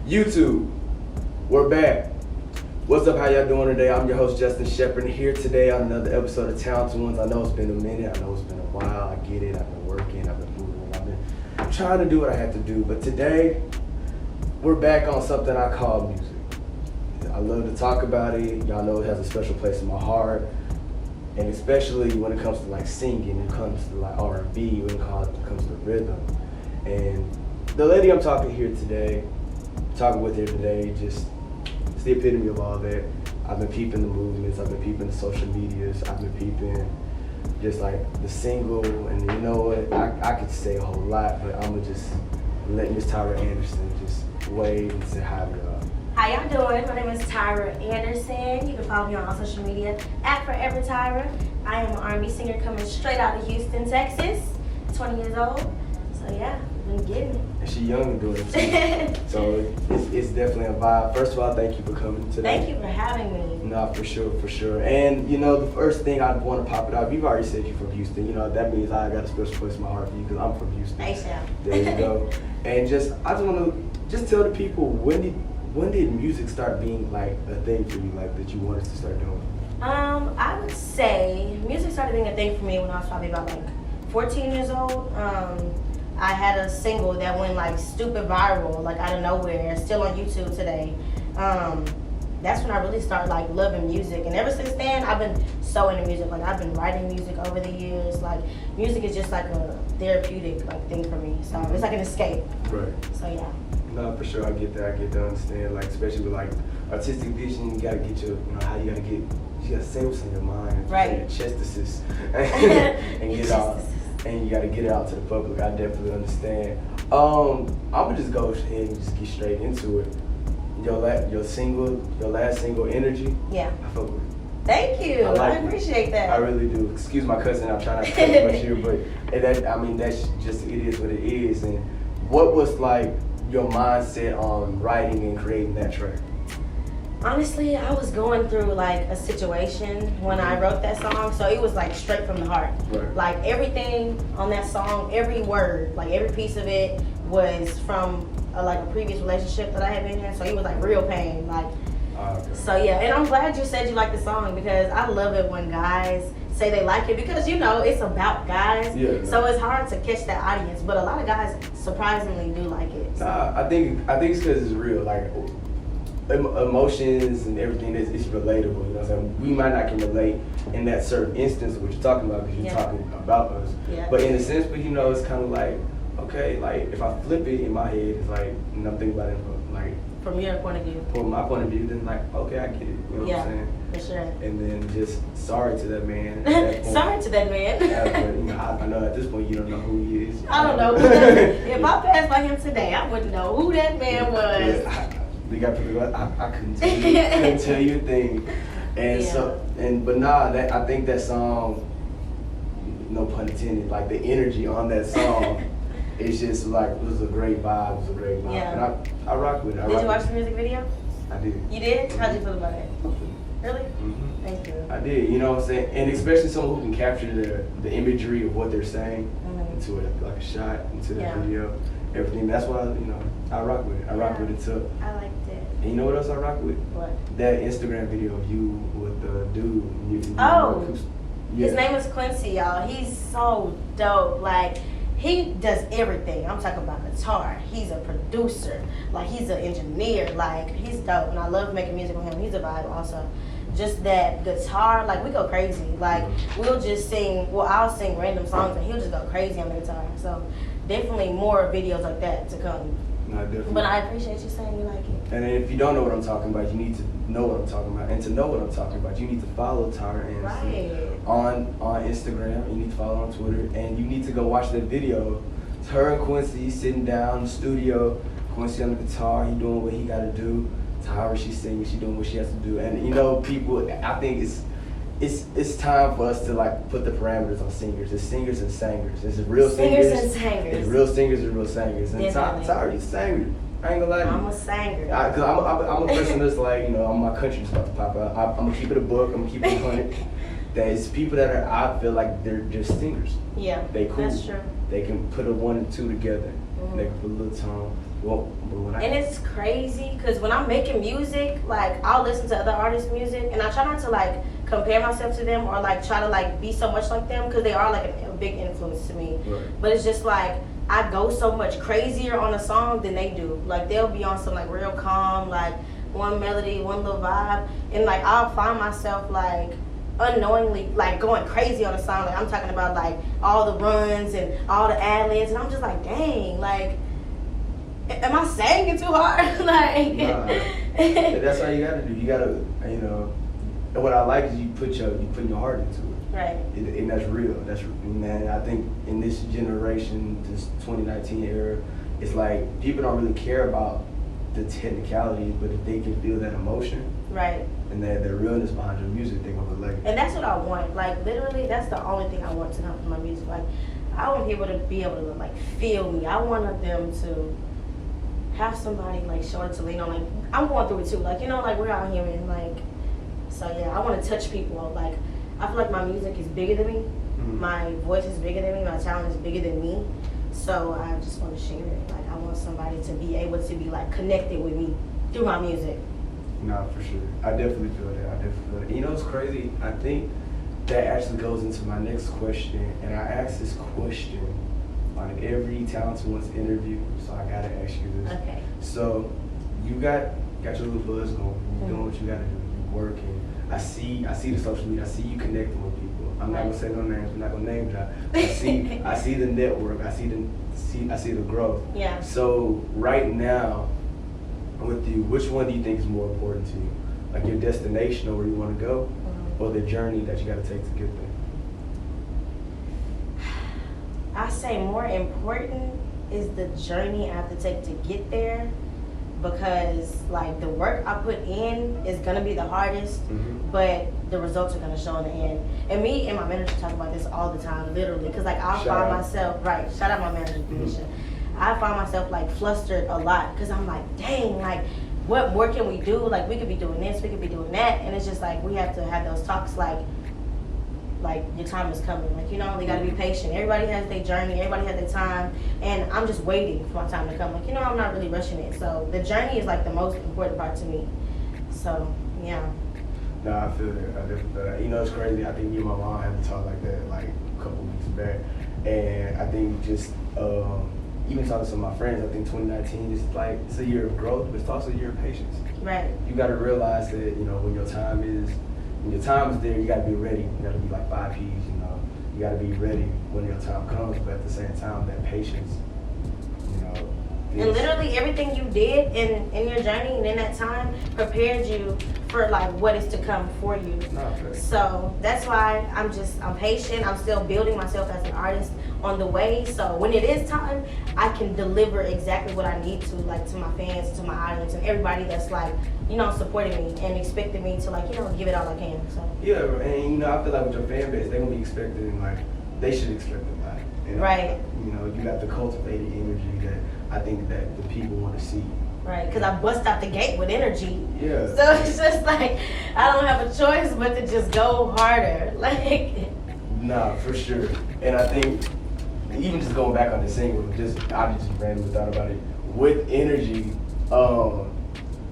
YouTube, we're back. What's up, how y'all doing today? I'm your host, Justin Shepard, here today on another episode of Talented Ones. I know it's been a minute, I know it's been a while, I get it, I've been working, I've been moving, I've been trying to do what I have to do, but today, we're back on something I call music. I love to talk about it, y'all know it has a special place in my heart, and especially when it comes to like singing, when it comes to like R&B, when it comes to rhythm. And the lady I'm talking with here today, just it's the epitome of all that. I've been peeping the movements, I've been peeping the social medias, I've been peeping just like the single, and you know what, I could say a whole lot, but I'm gonna just let Miss Tyra Anderson just wave and say hi to y'all. How y'all doing? My name is Tyra Anderson. You can follow me on all social media at Forever Tyra. I am an R&B singer coming straight out of Houston, Texas. 20 years old. So yeah, been getting it. And she young and doing it too. So it's definitely a vibe. First of all, thank you for coming today. Thank you for having me. No, for sure. And you know, the first thing I'd want to pop it off, you've already said you're from Houston. You know, that means I got a special place in my heart for you because I'm from Houston. Thanks, yeah. There you go. And I just want to tell the people, when did music start being like a thing for you, like that you wanted to start doing? I would say music started being a thing for me when I was probably about like 14 years old. I had a single that went like stupid viral, like out of nowhere, still on YouTube today. That's when I really started like loving music, and ever since then I've been so into music. Like I've been writing music over the years. Like music is just like a therapeutic like thing for me. So it's like an escape. Right. So yeah. No, for sure, I get that. I get to understand. Like especially with like artistic vision, you gotta get you gotta say what's in your mind, right? Your chest and get out. And you gotta get it out to the public. I definitely understand. I'm gonna just go ahead and just get straight into it. Your last single, Energy. Yeah. I fuck with it. Thank you. I appreciate that. I really do. Excuse my cousin. I'm trying not to cut much here, but that's just it is what it is. And what was like your mindset on writing and creating that track? Honestly, I was going through like a situation when I wrote that song, so it was like straight from the heart. Right. Like everything on that song, every word, like every piece of it was from a previous relationship that I had been in, so it was like real pain. Like, okay. So yeah, and I'm glad you said you like the song because I love it when guys say they like it because you know it's about guys. Yeah. So it's hard to catch that audience, but a lot of guys surprisingly do like it. So. I think it's because it's real. Like emotions and everything is relatable. You know what I'm saying? We might not can relate in that certain instance of what you're talking about because you're talking about us. Yeah. But in a sense, but you know, it's kind of like, okay, like if I flip it in my head, it's like, and I'm thinking about it from your point of view. From my point of view, then like, okay, I get it. You know what I'm saying? For sure. And then just sorry to that man. Sorry to that man. But, you know, I know at this point you don't know who he is. I don't know who that is. If I passed by him today, I wouldn't know who that man was. Yeah, we got people. I couldn't tell you a thing. And I think that song, no pun intended, like the energy on that song, it's just like it was a great vibe. Yeah. And I rock with it. Did you watch the music video? I did. You did? How'd you feel about it? Really? Mm-hmm. Thank you. I did. You know what I'm saying? And especially someone who can capture the imagery of what they're saying into it, like a shot, into the video, everything. That's why I rock with it. I rock with it too. I liked it. And you know what else I rock with? What? That Instagram video of you with the dude. His name is Quincy, y'all. He's so dope. Like, he does everything. I'm talking about guitar. He's a producer. Like, he's an engineer. Like, he's dope. And I love making music with him. He's a vibe also. Just that guitar, like, we go crazy. Like, we'll just sing, I'll sing random songs and he'll just go crazy on the guitar. So, definitely more videos like that to come. No, definitely. But I appreciate you saying you like it. And if you don't know what I'm talking about, you need to know what I'm talking about. And to know what I'm talking about, you need to follow Tyra Anderson on Instagram. You need to follow her on Twitter. And you need to go watch that video. It's her and Quincy sitting down in the studio. Quincy on the guitar, he doing what he got to do. Tyra, she's singing, she doing what she has to do. And people, I think it's time for us to like put the parameters on singers. It's singers and singers. It's real singers and singers. It's real singers and real singers. And Tyra, you sang. I ain't gonna lie to you. I'm a singer. Cause I'm a person that's like, you know, my country's about to pop out. I'm gonna keep it a book. I'm gonna keep it 100. There's people that are, I feel like they're just singers. Yeah, they cool. That's true. They can put a 1 and 2 together. Mm-hmm. They can put a little tone. Well, but when and it's crazy because when I'm making music, like I'll listen to other artists' music, and I try not to like compare myself to them or like try to like be so much like them because they are like a big influence to me. Right. But it's just like I go so much crazier on a song than they do. Like they'll be on some like real calm, like one melody, one little vibe, and like I'll find myself like unknowingly like going crazy on a song. Like I'm talking about like all the runs and all the ad-libs, and I'm just like, dang, like am I singing too hard? Like nah, that's all you gotta do. You gotta, you know, and what I like is you putting your heart into it. Right. And that's real. That's, man, I think in this generation, this 2019 era, it's like people don't really care about the technicalities, but if they can feel that emotion, right, and that the realness behind your music, they're gonna relate. And that's what I want. Like literally, that's the only thing I want to come from my music. Like I want people to be able to like feel me. I want them to have somebody like shoulder to lean on. Like I'm going through it too. Like, you know, like we're out here and like, so yeah, I want to touch people. Like I feel like my music is bigger than me. Mm-hmm. My voice is bigger than me. My talent is bigger than me. So I just want to share it. Like I want somebody to be able to be like connected with me through my music. Nah, for sure. I definitely feel that. You know what's crazy? I think that actually goes into my next question, and I ask this question on every Talented Ones interview, so I gotta ask you this. Okay. So you got your little buzz going. You're doing what you gotta do. You're working. I see the social media. I see you connecting with people. I'm not gonna say no names. I'm not gonna name drop. I see the network. I see the growth. Yeah. So right now, with you, which one do you think is more important to you? Like your destination or where you want to go, or the journey that you got to take to get there? I say more important is the journey I have to take to get there, because like the work I put in is gonna be the hardest, but the results are gonna show in the end. And me and my manager talk about this all the time, literally, because like I'll find myself, right, shout out my manager, I find myself like flustered a lot because I'm like, dang, like what more can we do? Like we could be doing this, we could be doing that, and it's just like we have to have those talks like your time is coming. Like, you know, you gotta be patient. Everybody has their journey, everybody has their time, and I'm just waiting for my time to come. Like, you know, I'm not really rushing it. So the journey is like the most important part to me. So yeah. No, I feel that. I definitely feel that. You know, it's crazy. I think me and my mom had to talk like that like a couple weeks back, and I think just even talking to some of my friends, I think 2019 is like, it's a year of growth, but it's also a year of patience. Right. You got to realize that, you know, when your time is there, you got to be ready. You got to be like 5 Ps, you know. You got to be ready when your time comes, but at the same time, that patience, you know. And literally everything you did in your journey and in that time prepared you for like what is to come for you. So that's why I'm patient. I'm still building myself as an artist on the way. So when it is time, I can deliver exactly what I need to, like to my fans, to my audience, and everybody that's like, you know, supporting me and expecting me to like, you know, give it all I can. So yeah, and you know, I feel like with your fan base, they're gonna be expecting like they should expect a lot. You know? Right. You know, you got the cultivated energy that I think that the people want to see. Right, because I bust out the gate with energy. Yeah. So it's just like I don't have a choice but to just go harder. Like. Nah, for sure. And I think even just going back on the single, I just randomly thought about it. With energy,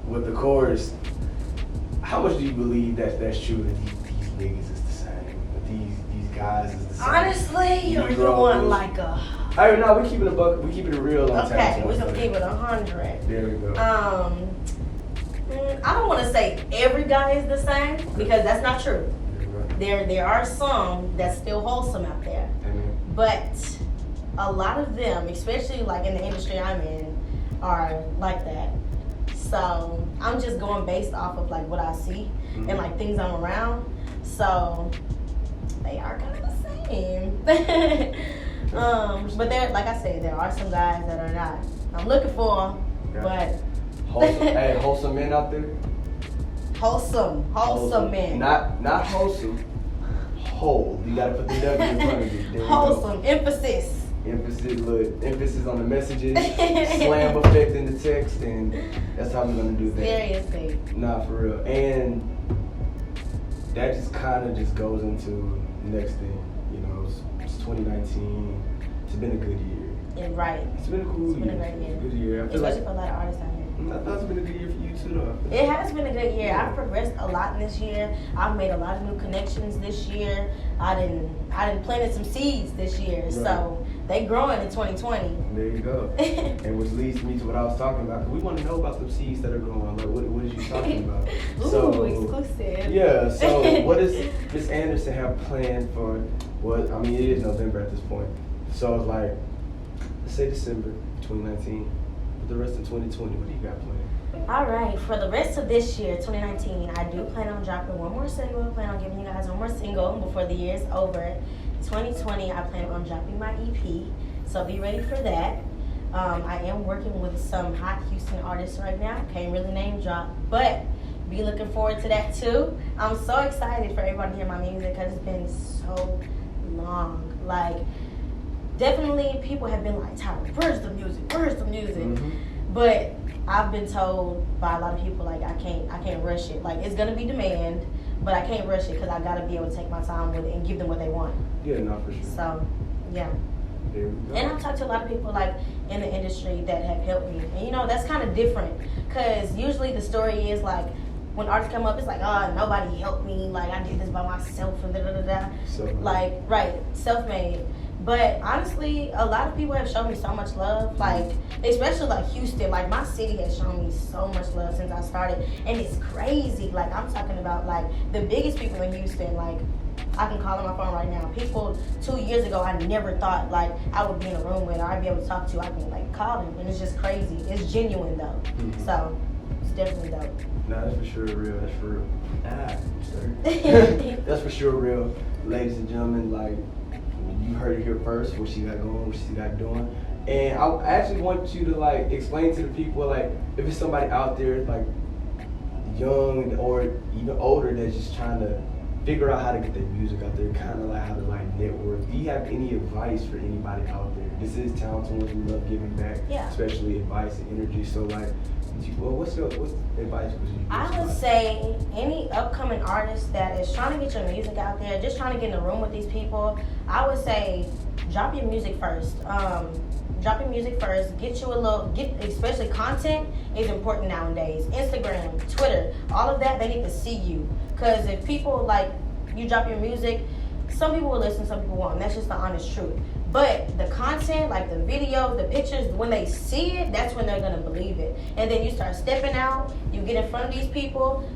with the chorus, how much do you believe that's true that these niggas is the same? That these guys is the same? Honestly, you're going like a. I mean, no, we keeping it buck. We keeping it real on time. Okay, we're gonna keep it 100. There we go. I don't want to say every guy is the same because that's not true. There are some that's still wholesome out there, but a lot of them, especially like in the industry I'm in, are like that. So I'm just going based off of like what I see and like things I'm around. So they are kind of the same. But there, like I said, there are some guys that are not. I'm looking for them, but wholesome men out there. Wholesome men. Not wholesome. Whole. You gotta put the W in front of it. Wholesome. Emphasis. emphasis on the messages, slam effect in the text, and that's how we're gonna do that. Seriously. Nah, for real. And that just kind of just goes into the next thing. You know, it's 2019. It's been a good year. Yeah, right. It's been a cool year. It's been a great year. It's a good year. I feel Especially like, for a lot of artists out here. I thought it's been a good year for you too, though. It has been a good year. I've progressed a lot in this year. I've made a lot of new connections this year. I didn't planted some seeds this year, Right. so they growing in 2020. There you go. And which leads me to what I was talking about. 'Cause we want to know about the seeds that are growing. Like, what is you talking about? Ooh, exclusive. Yeah. So, what does Miss Anderson have planned for? What I mean, it is November at this point. So it's like, let's say December 2019. For the rest of 2020, what do you got planned? All right, for the rest of this year, 2019, I do plan on dropping one more single. I plan on giving you guys one more single before the year is over. 2020, I plan on dropping my EP, so be ready for that. I am working with some hot Houston artists right now. Can't really name drop, but be looking forward to that too. I'm so excited for everybody to hear my music because it's been so long. Like, definitely people have been like, Tyra, where's the music? Where's the music? Mm-hmm. But I've been told by a lot of people, like, I can't rush it. Like, it's gonna be demand, but I can't rush it because I gotta be able to take my time with it and give them what they want. Yeah, no, for sure. So, yeah. There we go. And I've talked to a lot of people, like, in the industry that have helped me. And, you know, that's kind of different because usually the story is, like, when artists come up, it's like, oh, nobody helped me. Like, I did this by myself and da-da-da-da. So, Like, right, self-made. But honestly, a lot of people have shown me so much love. Like, especially like Houston, like my city has shown me so much love since I started. And it's crazy. Like, I'm talking about like the biggest people in Houston. Like, I can call on my phone right now. People 2 years ago, I never thought like I would be in a room with or I'd be able to talk to. I can like call them, and it's just crazy. It's genuine though. Mm-hmm. So it's definitely dope. Nah, that's for sure real. That's for real. Sorry. That's for sure real. Ladies and gentlemen, like, you heard it here first, what she got going, what she got doing. And I actually want you to like explain to the people, like, if it's somebody out there like young or even older that's just trying to figure out how to get their music out there, kind of like how to like network. Do you have any advice for anybody out there? This is Talented Ones. We love giving back, Yeah. especially advice and energy. So like, what's advice would you give? I would say any upcoming artist that is trying to get your music out there, just trying to get in a room with these people, I would say drop your music first. Drop your music first. Especially content is important nowadays. Instagram, Twitter, all of that, they need to see you. Because if people like you drop your music, some people will listen, some people won't. And that's just the honest truth. But the content, like the videos, the pictures, when they see it, that's when they're going to believe it. And then you start stepping out, you get in front of these people,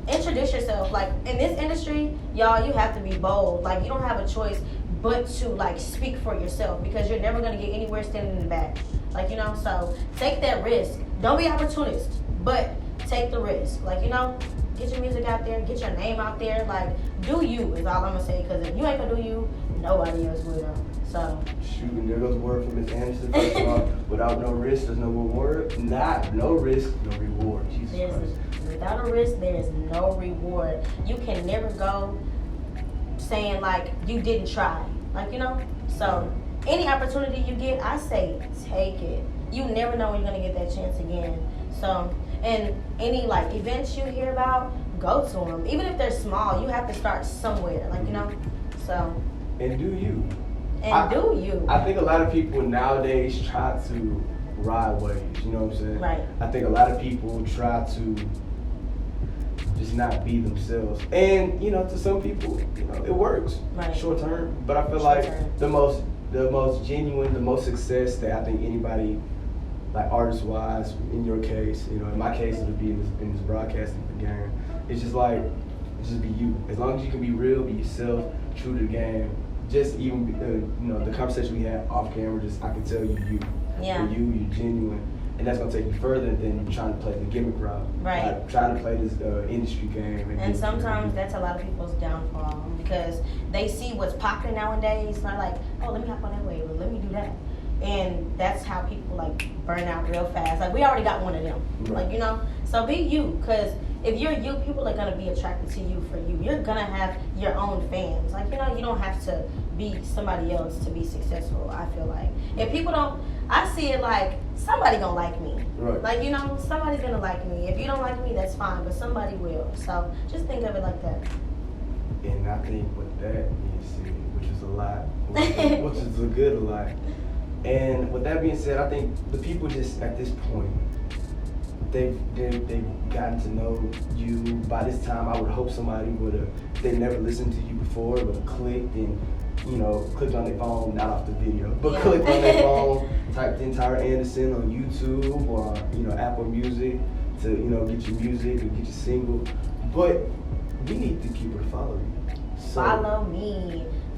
introduce yourself. Like, in this industry, y'all, you have to be bold. Like, you don't have a choice but to, like, speak for yourself because you're never going to get anywhere standing in the back. Like, you know, so take that risk. Don't be opportunist, but take the risk. Like, you know, get your music out there, get your name out there. Like, do you is all I'm going to say because if you ain't going to do you, nobody else will. So. Shoot, and there goes a word from Miss Anderson. First of all, without no risk, there's no reward. No risk, no reward. Jesus Christ. Without a risk, there is no reward. You can never go saying like you didn't try. Like, you know? So any opportunity you get, I say take it. You never know when you're gonna get that chance again. So, and any like events you hear about, go to them. Even if they're small, you have to start somewhere. Like, you know? So. And do you. I think a lot of people nowadays try to ride waves, you know what I'm saying? Right. I think a lot of people try to just not be themselves. And, you know, to some people, you know, it works. Right. Short term. But I feel like the most genuine, the most success that I think anybody, like artist wise, in your case, you know, in my case it would be in this broadcasting game. It's just like, just be you. As long as you can be real, be yourself, true to the game. Just even, you know, the conversation we had off camera, just I can tell you. Yeah. You're genuine. And that's going to take you further than trying to play the gimmick route. Right. Like trying to play this industry game. And sometimes that's a lot of people's downfall because they see what's popular nowadays. And they're like, oh, let me hop on that wave, or let me do that. And that's how people like burn out real fast. Like, we already got one of them. Right. Like, you know? So be you, because if you're you, people are going to be attracted to you for you. You're going to have your own fans. Like, you know, you don't have to be somebody else to be successful. I feel like if people don't, I see it like somebody gonna like me. Right. Like, you know, somebody's gonna like me. If you don't like me, that's fine, but somebody will. So just think of it like that. And I think with that being said, which is a lot, which is a good lot. And with that being said, I think the people just at this point, they've gotten to know you. By this time, I would hope somebody would have, if they never listened to you before, would have clicked and, you know, clicked on their phone, not off the video, but clicked on their phone, typed in Tyra Anderson on YouTube or, you know, Apple Music to, you know, get your music or get your single. But we need the people to follow you. So,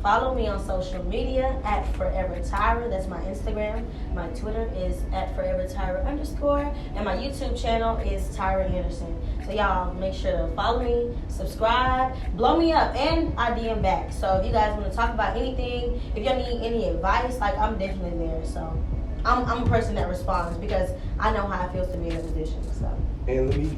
Follow me on social media at Forever Tyra. That's my Instagram. My Twitter is at Forever Tyra _. And my YouTube channel is Tyra Anderson. So y'all make sure to follow me, subscribe, blow me up, and I DM back. So if you guys want to talk about anything, if y'all need any advice, like I'm definitely there. So I'm a person that responds because I know how it feels to be in a position. So. And let me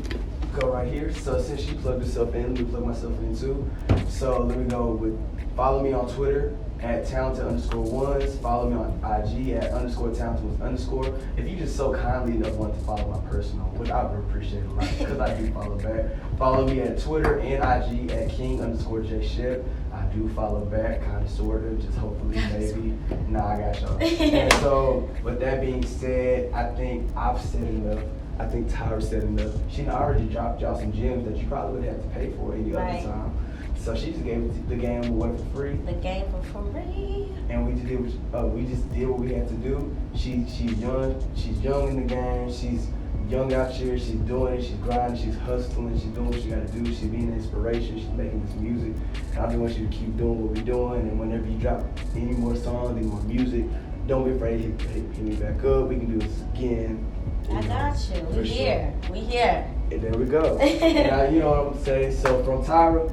go right here. So since she plugged herself in, let me plug myself in too. So let me go with, follow me on Twitter at talented_ones. Follow me on IG at _talented_. If you just so kindly enough want to follow my personal, which I would appreciate a lot because I do follow back. Follow me at Twitter and IG at king_jshep. I do follow back, kind of, sort of, just hopefully, maybe. Nah, I got y'all. And so with that being said, I think I've said enough. I think Tyra said enough. She already dropped y'all some gems that you probably would have to pay for any other time. So she just gave the game away for free. The game for free. And we just did what we had to do. She's young. She's young in the game. She's young out here. She's doing it. She's grinding. She's hustling. She's doing what she got to do. She's being an inspiration. She's making this music. And I just want you to keep doing what we're doing. And whenever you drop any more songs, any more music, don't be afraid to hit me back up. We can do this again. I got you. We here. We here. And there we go. Now, you know what I'm gonna say. So from Tyra,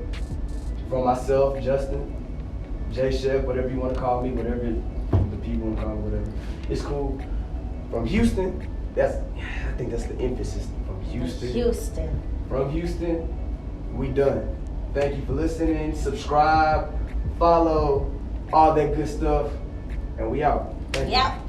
from myself, Justin, J Chef, whatever you want to call me, whatever the people want to call me, whatever, it's cool. From Houston, I think that's the emphasis. From Houston. From Houston, we done. Thank you for listening. Subscribe, follow, all that good stuff, and we out. Thank you.